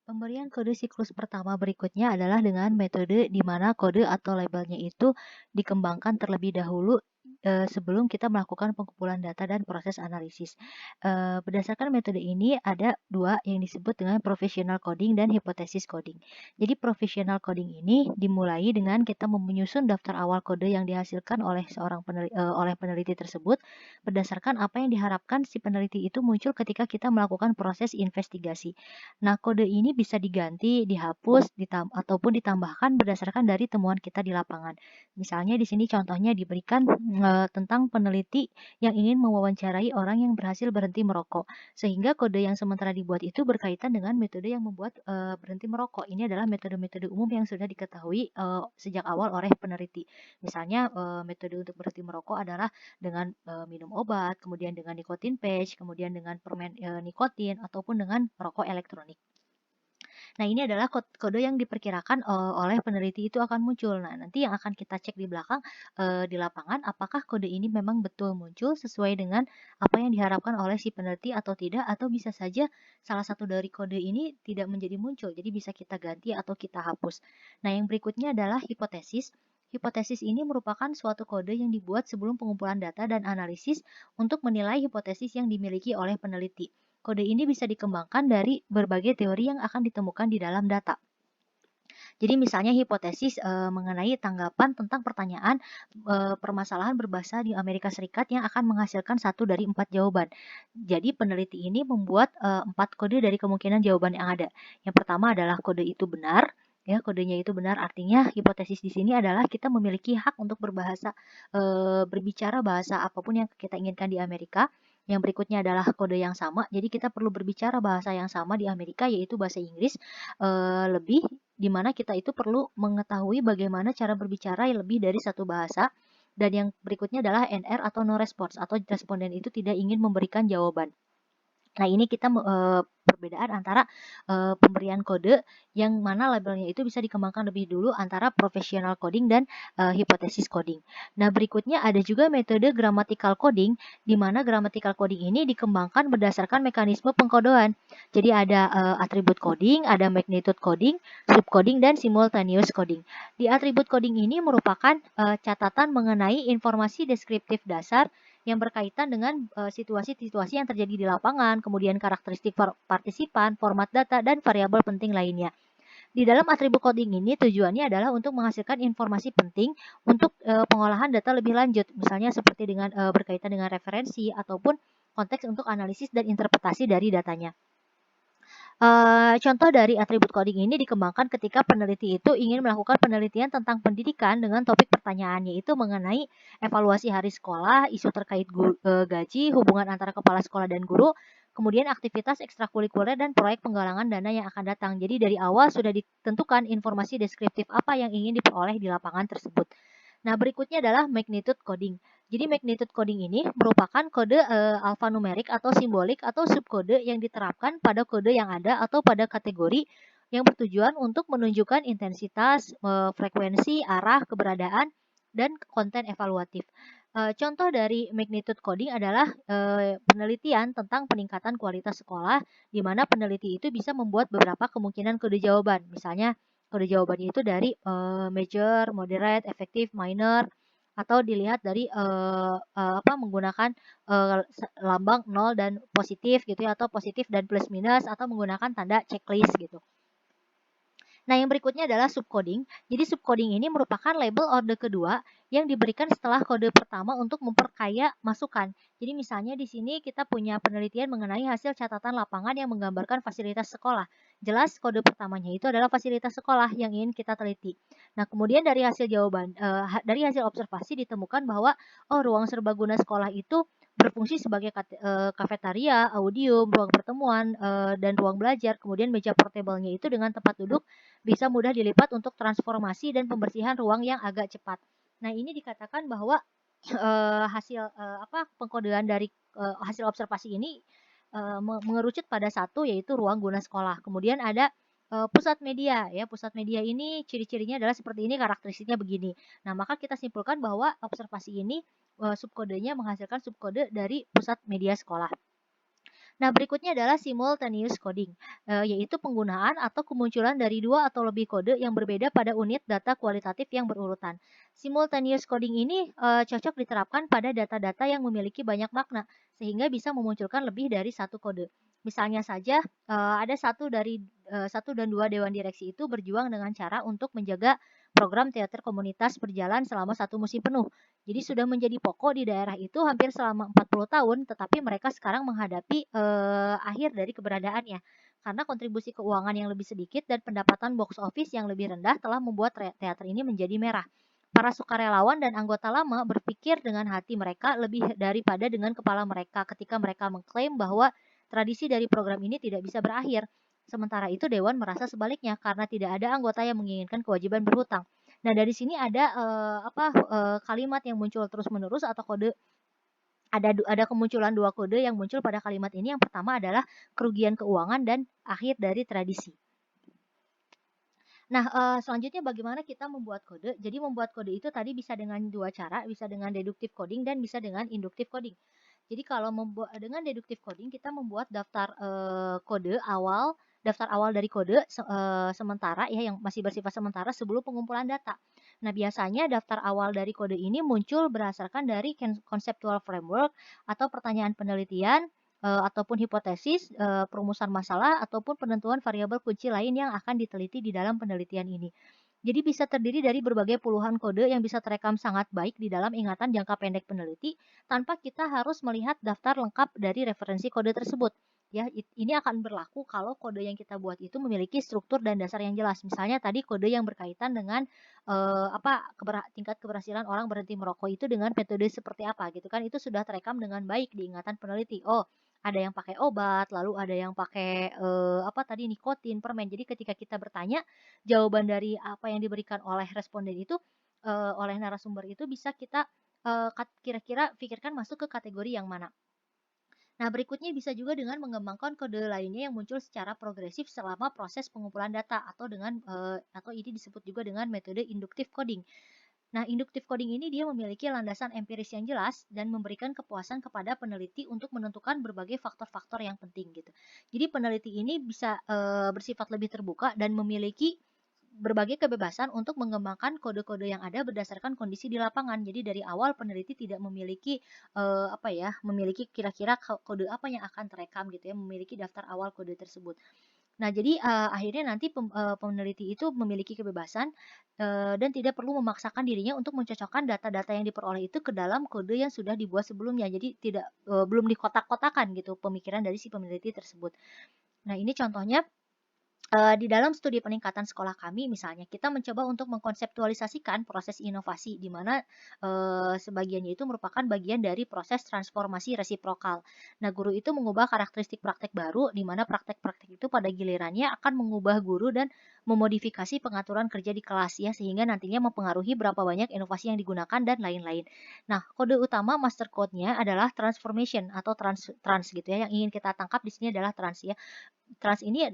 Pemberian kode siklus pertama berikutnya adalah dengan metode di mana kode atau labelnya itu dikembangkan terlebih dahulu sebelum kita melakukan pengumpulan data dan proses analisis. Berdasarkan metode ini ada dua yang disebut dengan professional coding dan hypothesis coding. Jadi professional coding ini dimulai dengan kita menyusun daftar awal kode yang dihasilkan oleh oleh peneliti tersebut berdasarkan apa yang diharapkan si peneliti itu muncul ketika kita melakukan proses investigasi. Nah, kode ini bisa diganti, dihapus, ataupun ditambahkan berdasarkan dari temuan kita di lapangan. Misalnya di sini contohnya diberikan tentang peneliti yang ingin mewawancarai orang yang berhasil berhenti merokok. Sehingga kode yang sementara dibuat itu berkaitan dengan metode yang membuat berhenti merokok. Ini adalah metode-metode umum yang sudah diketahui sejak awal oleh peneliti. Misalnya metode untuk berhenti merokok adalah dengan minum obat, kemudian dengan nikotin patch, kemudian dengan permen nikotin, ataupun dengan rokok elektronik. Nah, ini adalah kode yang diperkirakan oleh peneliti itu akan muncul. Nah, nanti yang akan kita cek di belakang di lapangan apakah kode ini memang betul muncul sesuai dengan apa yang diharapkan oleh si peneliti atau tidak, atau bisa saja salah satu dari kode ini tidak menjadi muncul. Jadi bisa kita ganti atau kita hapus. Nah, yang berikutnya adalah hipotesis. Hipotesis ini merupakan suatu kode yang dibuat sebelum pengumpulan data dan analisis untuk menilai hipotesis yang dimiliki oleh peneliti. Kode ini bisa dikembangkan dari berbagai teori yang akan ditemukan di dalam data. Jadi misalnya hipotesis mengenai tanggapan tentang pertanyaan permasalahan berbahasa di Amerika Serikat yang akan menghasilkan 1 dari 4 jawaban. Jadi peneliti ini membuat 4 kode dari kemungkinan jawaban yang ada. Yang pertama adalah kode itu benar. Ya, kodenya itu benar, artinya hipotesis di sini adalah kita memiliki hak untuk berbicara bahasa apapun yang kita inginkan di Amerika. Yang berikutnya adalah kode yang sama, jadi kita perlu berbicara bahasa yang sama di Amerika, yaitu bahasa Inggris, lebih di mana kita itu perlu mengetahui bagaimana cara berbicara lebih dari satu bahasa. Dan yang berikutnya adalah NR atau no response, atau responden itu tidak ingin memberikan jawaban. Nah, ini kita perbedaan antara pemberian kode yang mana labelnya itu bisa dikembangkan lebih dulu antara professional coding dan hypothesis coding. Nah, berikutnya ada juga metode grammatical coding, di mana grammatical coding ini dikembangkan berdasarkan mekanisme pengkodoan. Jadi ada atribut coding, ada magnitude coding, subcoding, dan simultaneous coding. Di atribut coding ini merupakan catatan mengenai informasi deskriptif dasar yang berkaitan dengan situasi-situasi yang terjadi di lapangan, kemudian karakteristik partisipan, format data, dan variabel penting lainnya. Di dalam atribut coding ini tujuannya adalah untuk menghasilkan informasi penting untuk pengolahan data lebih lanjut, misalnya seperti dengan berkaitan dengan referensi ataupun konteks untuk analisis dan interpretasi dari datanya. Contoh dari atribut coding ini dikembangkan ketika peneliti itu ingin melakukan penelitian tentang pendidikan dengan topik pertanyaannya itu mengenai evaluasi hari sekolah, isu terkait gaji, hubungan antara kepala sekolah dan guru, kemudian aktivitas ekstrakurikuler dan proyek penggalangan dana yang akan datang. Jadi dari awal sudah ditentukan informasi deskriptif apa yang ingin diperoleh di lapangan tersebut. Nah, berikutnya adalah magnitude coding. Jadi magnitude coding ini merupakan kode alfanumerik atau simbolik atau subkode yang diterapkan pada kode yang ada atau pada kategori yang bertujuan untuk menunjukkan intensitas, frekuensi, arah, keberadaan, dan konten evaluatif. Contoh dari magnitude coding adalah penelitian tentang peningkatan kualitas sekolah, di mana peneliti itu bisa membuat beberapa kemungkinan kode jawaban. Misalnya, kode jawabannya itu dari major, moderate, effective, minor, atau dilihat dari menggunakan lambang 0 dan positif gitu ya, atau positif dan plus minus, atau menggunakan tanda checklist gitu. Nah, yang berikutnya adalah subcoding. Jadi subcoding ini merupakan label orde kedua yang diberikan setelah kode pertama untuk memperkaya masukan. Jadi misalnya di sini kita punya penelitian mengenai hasil catatan lapangan yang menggambarkan fasilitas sekolah. Jelas kode pertamanya itu adalah fasilitas sekolah yang ingin kita teliti. Nah, kemudian dari dari hasil observasi ditemukan bahwa ruang serbaguna sekolah itu berfungsi sebagai kafetaria, audium, ruang pertemuan, dan ruang belajar. Kemudian meja portable-nya itu dengan tempat duduk bisa mudah dilipat untuk transformasi dan pembersihan ruang yang agak cepat. Nah, ini dikatakan bahwa hasil pengkodean dari hasil observasi ini mengerucut pada satu, yaitu ruang guna sekolah. Kemudian ada pusat media ya. Pusat media ini ciri-cirinya adalah seperti ini, karakteristiknya begini. Nah, maka kita simpulkan bahwa observasi ini subkodenya menghasilkan subkode dari pusat media sekolah. Nah, berikutnya adalah simultaneous coding, yaitu penggunaan atau kemunculan dari 2 atau lebih kode yang berbeda pada unit data kualitatif yang berurutan. Simultaneous coding ini cocok diterapkan pada data-data yang memiliki banyak makna, sehingga bisa memunculkan lebih dari satu kode. Misalnya saja, ada satu dan dua dewan direksi itu berjuang dengan cara untuk menjaga program teater komunitas berjalan selama satu musim penuh. Jadi sudah menjadi pokok di daerah itu hampir selama 40 tahun, tetapi mereka sekarang menghadapi akhir dari keberadaannya. Karena kontribusi keuangan yang lebih sedikit dan pendapatan box office yang lebih rendah telah membuat teater ini menjadi merah. Para sukarelawan dan anggota lama berpikir dengan hati mereka lebih daripada dengan kepala mereka ketika mereka mengklaim bahwa tradisi dari program ini tidak bisa berakhir. Sementara itu Dewan merasa sebaliknya karena tidak ada anggota yang menginginkan kewajiban berhutang. Nah, dari sini ada kalimat yang muncul terus-menerus atau kode ada kemunculan dua kode yang muncul pada kalimat ini. Yang pertama adalah kerugian keuangan dan akhir dari tradisi. Nah, selanjutnya bagaimana kita membuat kode? Jadi membuat kode itu tadi bisa dengan dua cara, bisa dengan deductive coding dan bisa dengan inductive coding. Jadi kalau dengan deductive coding kita membuat daftar awal dari kode sementara ya yang masih bersifat sementara sebelum pengumpulan data. Nah, biasanya daftar awal dari kode ini muncul berdasarkan dari conceptual framework atau pertanyaan penelitian ataupun hipotesis, perumusan masalah ataupun penentuan variabel kunci lain yang akan diteliti di dalam penelitian ini. Jadi bisa terdiri dari berbagai puluhan kode yang bisa terekam sangat baik di dalam ingatan jangka pendek peneliti tanpa kita harus melihat daftar lengkap dari referensi kode tersebut. Ya, ini akan berlaku kalau kode yang kita buat itu memiliki struktur dan dasar yang jelas. Misalnya tadi kode yang berkaitan dengan tingkat keberhasilan orang berhenti merokok itu dengan metode seperti apa gitu kan. Itu sudah terekam dengan baik di ingatan peneliti. Oh, ada yang pakai obat, lalu ada yang pakai nikotin, permen. Jadi ketika kita bertanya, jawaban dari apa yang diberikan oleh responden itu oleh narasumber itu bisa kita kira-kira pikirkan masuk ke kategori yang mana. Nah, berikutnya bisa juga dengan mengembangkan kode lainnya yang muncul secara progresif selama proses pengumpulan data atau ini disebut juga dengan metode inductive coding. Nah, inductive coding ini dia memiliki landasan empiris yang jelas dan memberikan kepuasan kepada peneliti untuk menentukan berbagai faktor-faktor yang penting gitu. Jadi peneliti ini bisa bersifat lebih terbuka dan memiliki berbagai kebebasan untuk mengembangkan kode-kode yang ada berdasarkan kondisi di lapangan. Jadi dari awal peneliti tidak memiliki memiliki kira-kira kode apa yang akan terekam gitu ya, memiliki daftar awal kode tersebut. Nah, jadi akhirnya nanti peneliti itu memiliki kebebasan dan tidak perlu memaksakan dirinya untuk mencocokkan data-data yang diperoleh itu ke dalam kode yang sudah dibuat sebelumnya. Jadi belum dikotak-kotakan gitu pemikiran dari si peneliti tersebut. Nah, ini contohnya di dalam studi peningkatan sekolah kami misalnya kita mencoba untuk mengkonseptualisasikan proses inovasi di mana sebagiannya itu merupakan bagian dari proses transformasi resiprokal. Nah, guru itu mengubah karakteristik praktek baru di mana praktek-praktek itu pada gilirannya akan mengubah guru dan memodifikasi pengaturan kerja di kelas ya sehingga nantinya mempengaruhi berapa banyak inovasi yang digunakan dan lain-lain. Nah, kode utama master code-nya adalah transformation atau trans gitu ya. Yang ingin kita tangkap di sini adalah trans ya. Trans ini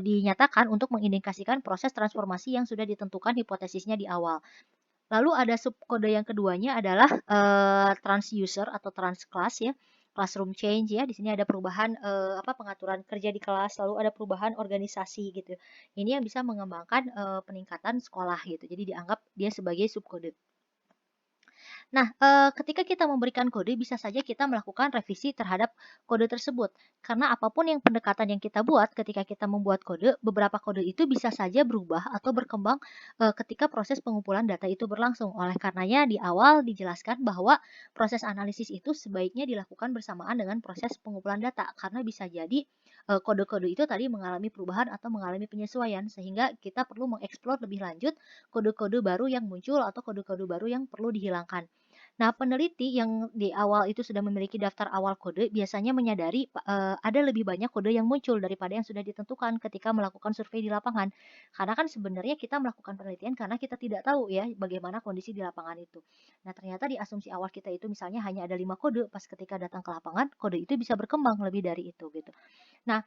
dinyatakan untuk mengindikasikan proses transformasi yang sudah ditentukan hipotesisnya di awal. Lalu ada subkode yang keduanya adalah trans user atau trans class ya, classroom change ya. Di sini ada perubahan pengaturan kerja di kelas, lalu ada perubahan organisasi gitu. Ini yang bisa mengembangkan peningkatan sekolah gitu. Jadi dianggap dia sebagai subkode. Nah, ketika kita memberikan kode, bisa saja kita melakukan revisi terhadap kode tersebut. Karena apapun yang pendekatan yang kita buat ketika kita membuat kode, beberapa kode itu bisa saja berubah atau berkembang ketika proses pengumpulan data itu berlangsung. Oleh karenanya di awal dijelaskan bahwa proses analisis itu sebaiknya dilakukan bersamaan dengan proses pengumpulan data. Karena bisa jadi kode-kode itu tadi mengalami perubahan atau mengalami penyesuaian. Sehingga kita perlu mengeksplor lebih lanjut kode-kode baru yang muncul atau kode-kode baru yang perlu dihilangkan. Nah, peneliti yang di awal itu sudah memiliki daftar awal kode biasanya menyadari ada lebih banyak kode yang muncul daripada yang sudah ditentukan ketika melakukan survei di lapangan. Karena kan sebenarnya kita melakukan penelitian karena kita tidak tahu ya bagaimana kondisi di lapangan itu. Nah, ternyata di asumsi awal kita itu misalnya hanya ada 5 kode, pas ketika datang ke lapangan, kode itu bisa berkembang lebih dari itu gitu. Nah,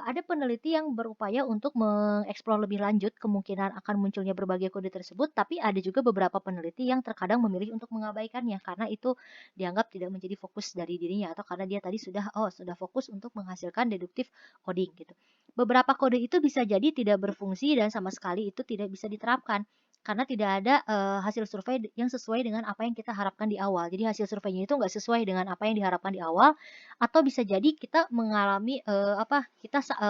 ada peneliti yang berupaya untuk mengeksplor lebih lanjut kemungkinan akan munculnya berbagai kode tersebut, tapi ada juga beberapa peneliti yang terkadang memilih untuk mengabaikan perbaikannya karena itu dianggap tidak menjadi fokus dari dirinya atau karena dia tadi sudah fokus untuk menghasilkan deduktif coding gitu. Beberapa kode itu bisa jadi tidak berfungsi dan sama sekali itu tidak bisa diterapkan karena tidak ada hasil survei yang sesuai dengan apa yang kita harapkan di awal. Jadi hasil surveinya itu nggak sesuai dengan apa yang diharapkan di awal, atau bisa jadi kita mengalami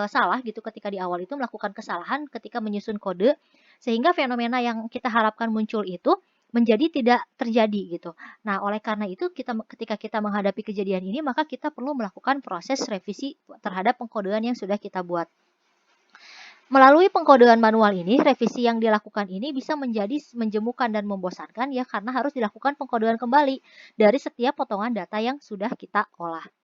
salah gitu ketika di awal itu melakukan kesalahan ketika menyusun kode, sehingga fenomena yang kita harapkan muncul itu menjadi tidak terjadi gitu. Nah, oleh karena itu ketika kita menghadapi kejadian ini, maka kita perlu melakukan proses revisi terhadap pengkodean yang sudah kita buat. Melalui pengkodean manual ini, revisi yang dilakukan ini bisa menjadi menjemukan dan membosankan ya karena harus dilakukan pengkodean kembali dari setiap potongan data yang sudah kita olah.